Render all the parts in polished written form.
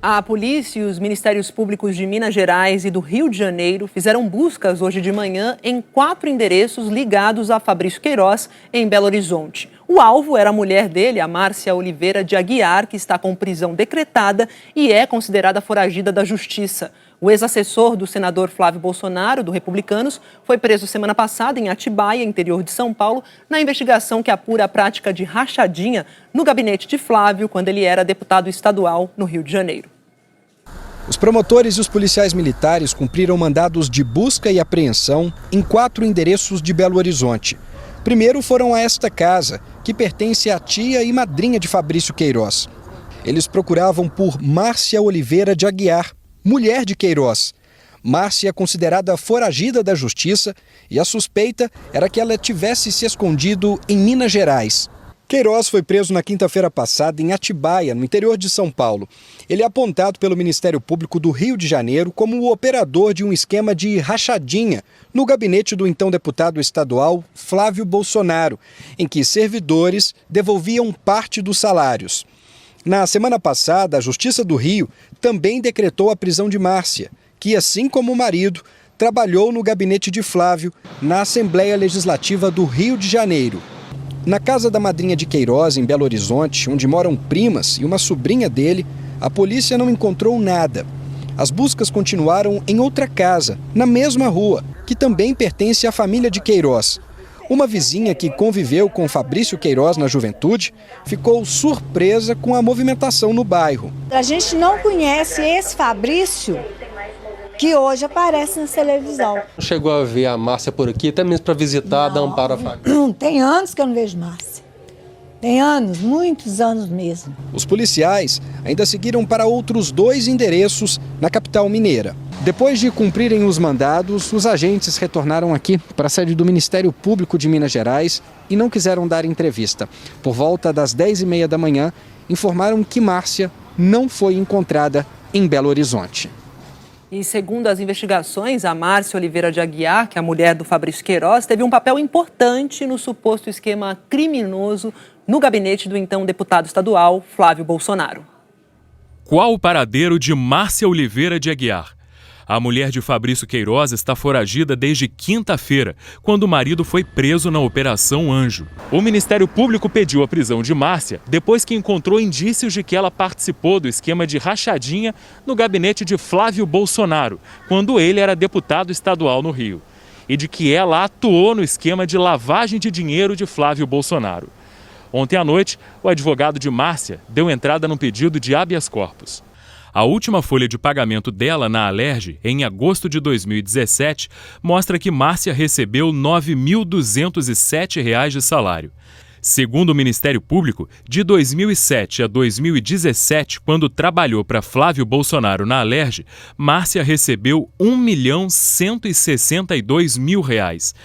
A polícia e os ministérios públicos de Minas Gerais e do Rio de Janeiro fizeram buscas hoje de manhã em 4 endereços ligados a Fabrício Queiroz, em Belo Horizonte. O alvo era a mulher dele, a Márcia Oliveira de Aguiar, que está com prisão decretada e é considerada foragida da Justiça. O ex-assessor do senador Flávio Bolsonaro, do Republicanos, foi preso semana passada em Atibaia, interior de São Paulo, na investigação que apura a prática de rachadinha no gabinete de Flávio, quando ele era deputado estadual no Rio de Janeiro. Os promotores e os policiais militares cumpriram mandados de busca e apreensão em 4 endereços de Belo Horizonte. Primeiro foram a esta casa, que pertence à tia e madrinha de Fabrício Queiroz. Eles procuravam por Márcia Oliveira de Aguiar, mulher de Queiroz. Márcia é considerada foragida da Justiça e a suspeita era que ela tivesse se escondido em Minas Gerais. Queiroz foi preso na quinta-feira passada em Atibaia, no interior de São Paulo. Ele é apontado pelo Ministério Público do Rio de Janeiro como o operador de um esquema de rachadinha no gabinete do então deputado estadual Flávio Bolsonaro, em que servidores devolviam parte dos salários. Na semana passada, a Justiça do Rio também decretou a prisão de Márcia, que, assim como o marido, trabalhou no gabinete de Flávio, na Assembleia Legislativa do Rio de Janeiro. Na casa da madrinha de Queiroz, em Belo Horizonte, onde moram primas e uma sobrinha dele, a polícia não encontrou nada. As buscas continuaram em outra casa, na mesma rua, que também pertence à família de Queiroz. Uma vizinha que conviveu com Fabrício Queiroz na juventude ficou surpresa com a movimentação no bairro. A gente não conhece esse Fabrício que hoje aparece na televisão. Chegou a ver a Márcia por aqui, até mesmo para visitar, dar amparo à família? Tem anos que eu não vejo Márcia. Tem anos, muitos anos mesmo. Os policiais ainda seguiram para outros 2 endereços na capital mineira. Depois de cumprirem os mandados, os agentes retornaram aqui para a sede do Ministério Público de Minas Gerais e não quiseram dar entrevista. Por volta das 10h30 da manhã, informaram que Márcia não foi encontrada em Belo Horizonte. E segundo as investigações, a Márcia Oliveira de Aguiar, que é a mulher do Fabrício Queiroz, teve um papel importante no suposto esquema criminoso no gabinete do então deputado estadual Flávio Bolsonaro. Qual o paradeiro de Márcia Oliveira de Aguiar? A mulher de Fabrício Queiroz está foragida desde quinta-feira, quando o marido foi preso na Operação Anjo. O Ministério Público pediu a prisão de Márcia depois que encontrou indícios de que ela participou do esquema de rachadinha no gabinete de Flávio Bolsonaro, quando ele era deputado estadual no Rio, e de que ela atuou no esquema de lavagem de dinheiro de Flávio Bolsonaro. Ontem à noite, o advogado de Márcia deu entrada no pedido de habeas corpus. A última folha de pagamento dela na Alerj, em agosto de 2017, mostra que Márcia recebeu R$ 9.207 de salário. Segundo o Ministério Público, de 2007 a 2017, quando trabalhou para Flávio Bolsonaro na Alerj, Márcia recebeu R$ 1.162.000.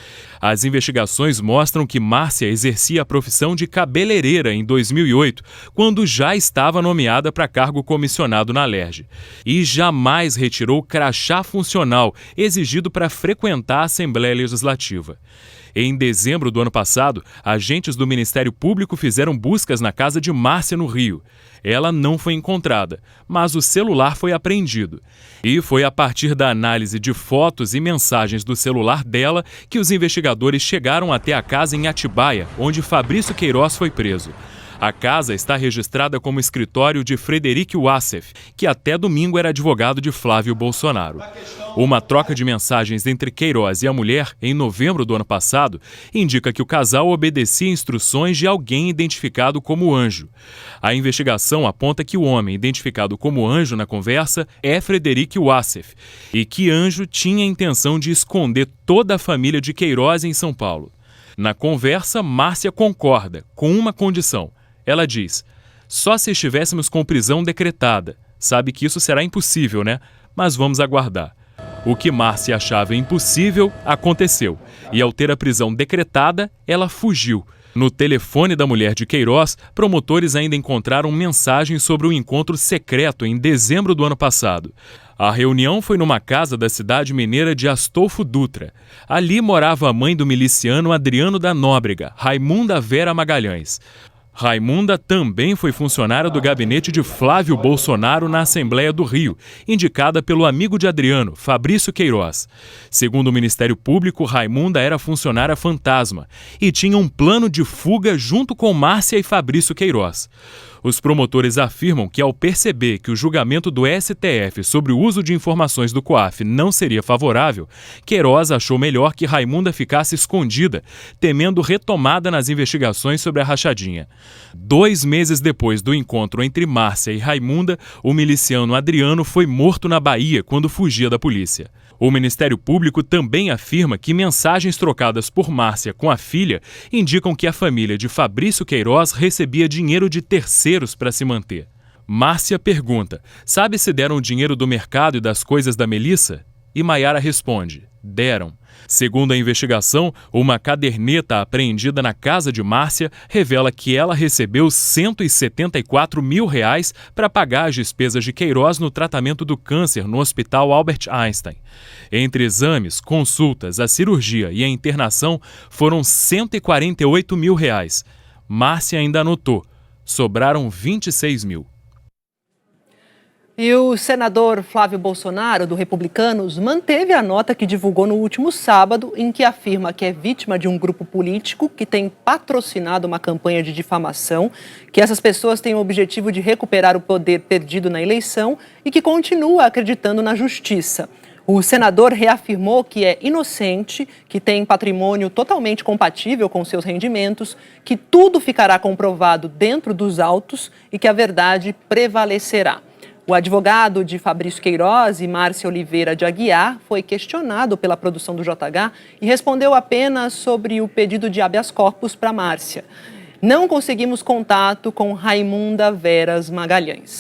As investigações mostram que Márcia exercia a profissão de cabeleireira em 2008, quando já estava nomeada para cargo comissionado na Alerj, e jamais retirou crachá funcional exigido para frequentar a Assembleia Legislativa. Em dezembro do ano passado, agentes do Ministério Público fizeram buscas na casa de Márcia, no Rio. Ela não foi encontrada, mas o celular foi apreendido. E foi a partir da análise de fotos e mensagens do celular dela que os investigadores chegaram até a casa em Atibaia, onde Fabrício Queiroz foi preso. A casa está registrada como escritório de Frederic Wassef, que até domingo era advogado de Flávio Bolsonaro. Uma troca de mensagens entre Queiroz e a mulher, em novembro do ano passado, indica que o casal obedecia instruções de alguém identificado como Anjo. A investigação aponta que o homem identificado como Anjo na conversa é Frederic Wassef e que Anjo tinha a intenção de esconder toda a família de Queiroz em São Paulo. Na conversa, Márcia concorda, com uma condição. Ela diz: só se estivéssemos com prisão decretada. Sabe que isso será impossível, né? Mas vamos aguardar. O que Márcia achava impossível aconteceu. E ao ter a prisão decretada, ela fugiu. No telefone da mulher de Queiroz, promotores ainda encontraram mensagens sobre um encontro secreto em dezembro do ano passado. A reunião foi numa casa da cidade mineira de Astolfo Dutra. Ali morava a mãe do miliciano Adriano da Nóbrega, Raimunda Vera Magalhães. Raimunda também foi funcionária do gabinete de Flávio Bolsonaro na Assembleia do Rio, indicada pelo amigo de Adriano, Fabrício Queiroz. Segundo o Ministério Público, Raimunda era funcionária fantasma e tinha um plano de fuga junto com Márcia e Fabrício Queiroz. Os promotores afirmam que, ao perceber que o julgamento do STF sobre o uso de informações do COAF não seria favorável, Queiroz achou melhor que Raimunda ficasse escondida, temendo retomada nas investigações sobre a rachadinha. 2 meses depois do encontro entre Márcia e Raimunda, o miliciano Adriano foi morto na Bahia quando fugia da polícia. O Ministério Público também afirma que mensagens trocadas por Márcia com a filha indicam que a família de Fabrício Queiroz recebia dinheiro de terceiros para se manter. Márcia pergunta: sabe se deram o dinheiro do mercado e das coisas da Melissa? E Maiara responde: deram. Segundo a investigação, uma caderneta apreendida na casa de Márcia revela que ela recebeu R$174 mil para pagar as despesas de Queiroz no tratamento do câncer no Hospital Albert Einstein. Entre exames, consultas, a cirurgia e a internação foram R$148 mil. Márcia ainda anotou: sobraram R$26 mil. E o senador Flávio Bolsonaro, do Republicanos, manteve a nota que divulgou no último sábado, em que afirma que é vítima de um grupo político que tem patrocinado uma campanha de difamação, que essas pessoas têm o objetivo de recuperar o poder perdido na eleição e que continua acreditando na justiça. O senador reafirmou que é inocente, que tem patrimônio totalmente compatível com seus rendimentos, que tudo ficará comprovado dentro dos autos e que a verdade prevalecerá. O advogado de Fabrício Queiroz e Márcia Oliveira de Aguiar foi questionado pela produção do JH e respondeu apenas sobre o pedido de habeas corpus para Márcia. Não conseguimos contato com Raimunda Veras Magalhães.